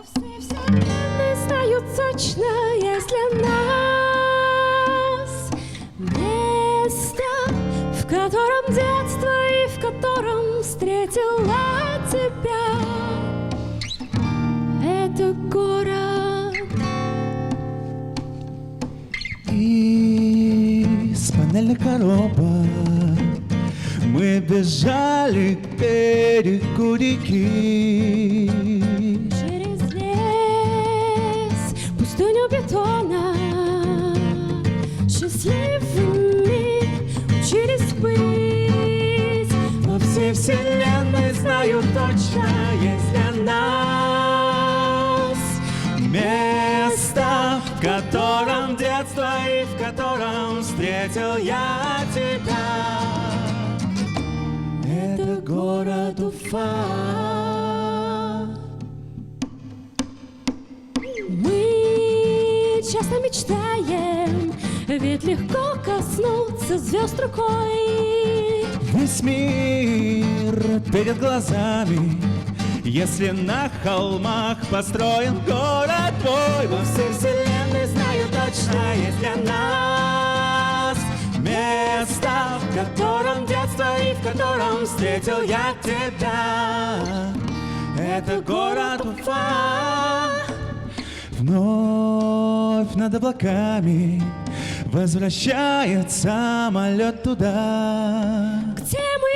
Все вселенные знают точно, есть для нас место, в котором детство и в котором встретила тебя. Это город. Из панельных коробок мы бежали к берегу реки. Через лес, пустыню бетона, счастливыми учились быть. Во всей вселенной знаю точно, есть для нас место, в котором детство и в котором встретил я тебя. Это город Уфа. Мы часто мечтаем, ведь легко коснуться звезд рукой. Весь мир перед глазами, если на холмах построен город твой. Во всей вселенной знаю точно, есть для нас место, в котором детство и в котором встретил я тебя. Это город Уфа. Вновь над облаками возвращает самолет туда, Где мы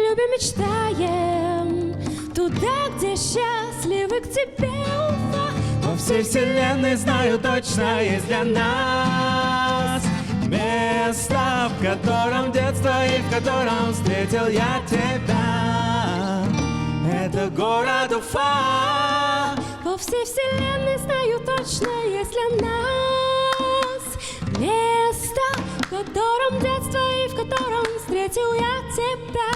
любим, мечтаем, туда, где счастливы, к тебе, Уфа. Во всей вселенной знаю точно, есть для нас место, в котором детство и в котором встретил я тебя. Это город Уфа. Во всей вселенной знаю точно, есть для нас место, в котором детство и в котором встретил я тебя.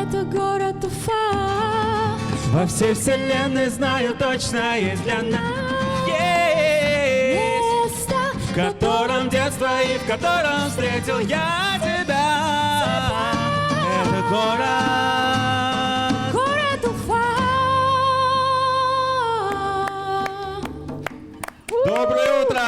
Это город Уфа. Во всей вселенной знаю точно, есть для нас Место, в котором детство и в котором встретил я тебя. Это город. город Уфа. Доброе утро!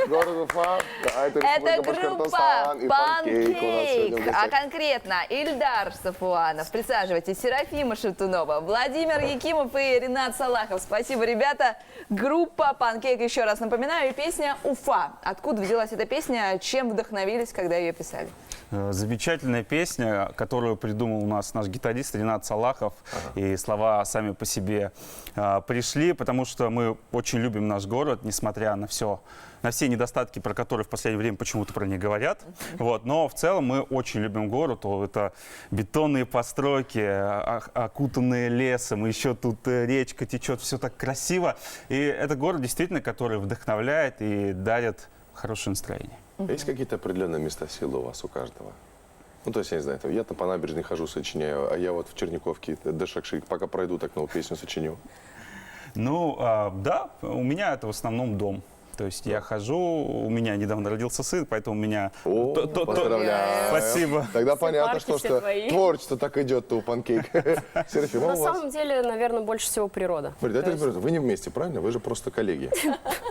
Город Уфа, да, это Это Республика группа Башкортостан и Панкейк у нас сегодня в Панкейк, а гостях. конкретно Ильдар Сафуанов. Присаживайтесь, Серафима Шатунова, Владимир Якимов и Ренат Салахов. Спасибо, ребята. Группа Панкейк, еще раз напоминаю, и песня «Уфа». Откуда взялась эта песня, чем вдохновились, когда ее писали? Замечательная песня, которую придумал у нас наш гитарист Ренат Салахов. И слова сами по себе пришли, потому что мы очень любим наш город, несмотря на все недостатки, про которые в последнее время почему-то про них говорят. Вот. Но в целом мы очень любим город. Это бетонные постройки, окутанные лесом, еще тут речка течет, все так красиво. И это город, действительно, который вдохновляет и дарит хорошее настроение. Есть какие-то определенные места силы у вас, у каждого? Ну, то есть, я не знаю, я-то по набережной хожу, сочиняю, а я вот в Черниковке, Дашакши, пока пройду, так новую песню сочиню. Ну, да, у меня это в основном дом. То есть я хожу, у меня недавно родился сын, поэтому у меня... О, поздравляю. Спасибо. Тогда понятно, парки что все твои. творчество так идет-то у Панкейк. Серафима, На у вас? самом деле, наверное, больше всего природа. Смотри, дайте разбираться. Вы не вместе, правильно? Вы же просто коллеги.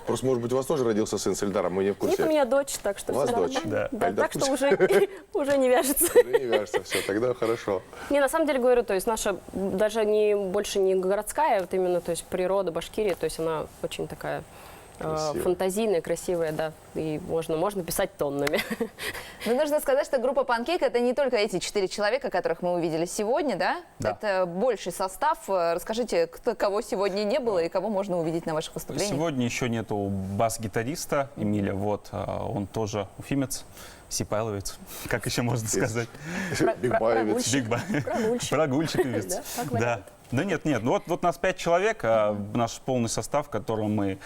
Просто, может быть, у вас тоже родился сын с Эльдаром, мы не в Нет, у курсе. меня дочь, так что У вас все дочь? нормально. Да. Да, Эльдар так что Путин. уже не вяжется. Уже не вяжется, все, тогда хорошо. Не, на самом деле говорю, то есть наша даже больше не городская, вот именно, то есть природа Башкирии, то есть она очень такая Красивая. фантазийная, красивая, да, и можно писать тоннами. Ну, нужно сказать, что группа Панкейк — это не только эти 4 человека, которых мы увидели сегодня, да? Да. Это больший состав. Расскажите, кого сегодня не было и кого можно увидеть на ваших выступлениях? Сегодня еще нету бас-гитариста Эмиля, вот, он тоже уфимец, сипайловец, как еще можно сказать. Бигбаевец. Прогульщик. Прогульщиковец. Да, как Да. вариант. Да нет, вот нас 5 человек, наш полный состав, в котором мы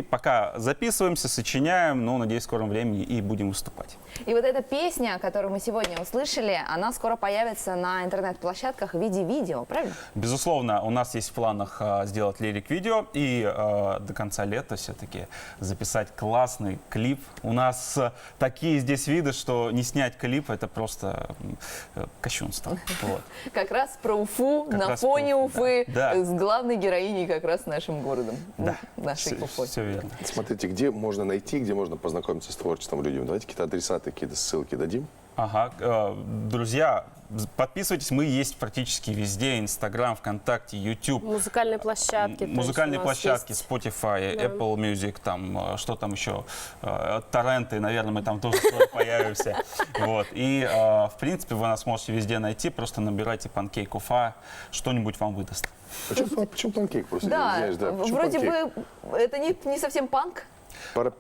пока записываемся, сочиняем, но, надеюсь, в скором времени и будем выступать. И вот эта песня, которую мы сегодня услышали, она скоро появится на интернет-площадках в виде видео, правильно? Безусловно, у нас есть в планах сделать лирик-видео и до конца лета все-таки записать классный клип. У нас такие здесь виды, что не снять клип — это просто кощунство. Вот. Как раз про Уфу, Как на раз фоне про Уфы Да. с главной героиней как раз нашим городом. Да, Нашей Уфой. все верно. Смотрите, где можно найти, где можно познакомиться с творчеством людей? Давайте какие-то адресаты, какие-то ссылки дадим. Ага, друзья, подписывайтесь, мы есть практически везде: Инстаграм, ВКонтакте, YouTube. Музыкальные площадки. то есть Музыкальные у нас площадки, есть. Spotify, Да. Apple Music, там, что там еще, торренты, наверное, мы там тоже скоро появимся. Вот. И, в принципе, вы нас можете везде найти, просто набирайте Pancake Уфа, что-нибудь вам выдаст. Почему панкейк? Просто Да, извиняюсь, почему вроде панкейк? бы это не совсем панк. Не На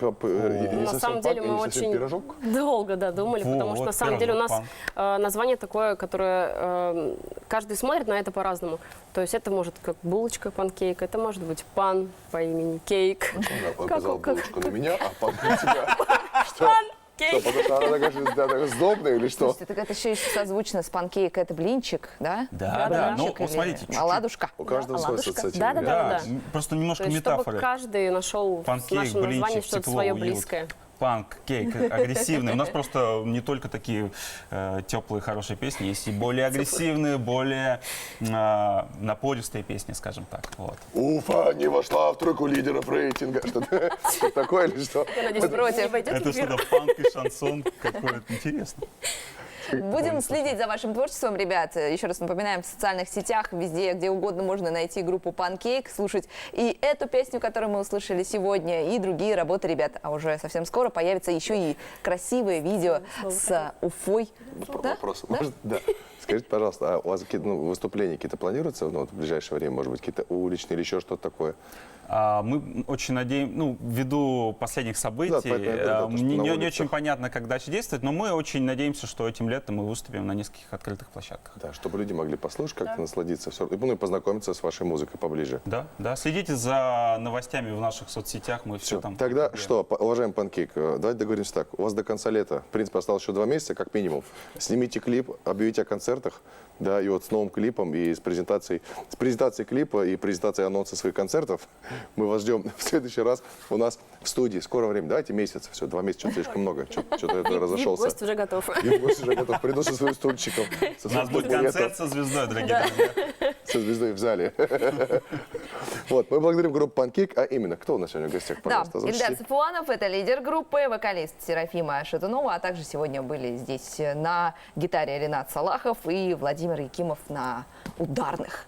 совсем самом деле панк, мы не совсем очень пирожок? долго думали, потому что Вот, на самом деле у нас пирожок, название такое, которое каждый смотрит на это по-разному. То есть это может как булочка, панкейк, это может быть пан по имени Кейк. Он Как- показал как- булочку на меня, а панк на тебя. Что? Что, потому что она такая, такая сдобная или что? Слушайте, так это еще созвучно с панкейк, это блинчик, да? Да. Ну, Блинчик вот или смотрите, чуть-чуть. оладушка. У каждого свой оладушка. ассоциативный. Да. Просто То немножко есть чтобы метафоры. каждый нашел в Панкейк, нашем названии блинчик, что-то тепло, свое уют. близкое. Панк, кейк, агрессивный. У нас просто не только такие теплые, хорошие песни, есть и более агрессивные, более напористые песни, скажем так. Вот. Уфа не вошла в тройку лидеров рейтинга. Что-то такое или что? Я надеюсь, Против. не войдет в Это эфир. что-то панк и шансон какой-то. Интересно. Будем следить за вашим творчеством, ребят. Еще раз напоминаем, в социальных сетях, везде, где угодно можно найти группу Pancake, слушать и эту песню, которую мы услышали сегодня, и другие работы ребят. А уже совсем скоро появится еще и красивое видео с Уфой. Да? Вопрос. Может, да. Скажите, пожалуйста, а у вас какие-то выступления какие-то планируются вот, в ближайшее время? Может быть, какие-то уличные или еще что-то такое? Мы очень надеемся, ввиду последних событий, Да, поэтому я говорю, да, то, что не на не улицах. очень понятно, как дальше действовать, но мы очень надеемся, что этим летом мы выступим на нескольких открытых площадках. Да, чтобы люди могли послушать, как-то насладиться, все, и, ну, и познакомиться с вашей музыкой поближе. Да. Следите за новостями в наших соцсетях, мы все Все, там. тогда публикуем. что, уважаемый Панкейк, давайте договоримся так. У вас до конца лета, в принципе, осталось еще 2 месяца, как минимум. Снимите клип, объявите о концертах, да, и вот с новым клипом, и с презентацией клипа и презентацией анонса своих концертов. Мы вас ждем в следующий раз у нас в студии. Скоро время. Давайте месяц. Все, 2 месяца, что-то слишком много. Что-то это разошелся. Гость уже готов. И гость уже готов. Приду со своим стульчиком. Со У нас своим будет табуретом, концерт со звездой, дорогие друзья. со звездой в зале. Вот, мы благодарим группу Панкейк, а именно, кто у нас сегодня в гостях, Да, пожалуйста, Ильдар озвучите. Сафуанов, это лидер группы, вокалист Серафима Шатунова, а также сегодня были здесь на гитаре Ренат Салахов и Владимир Якимов на ударных.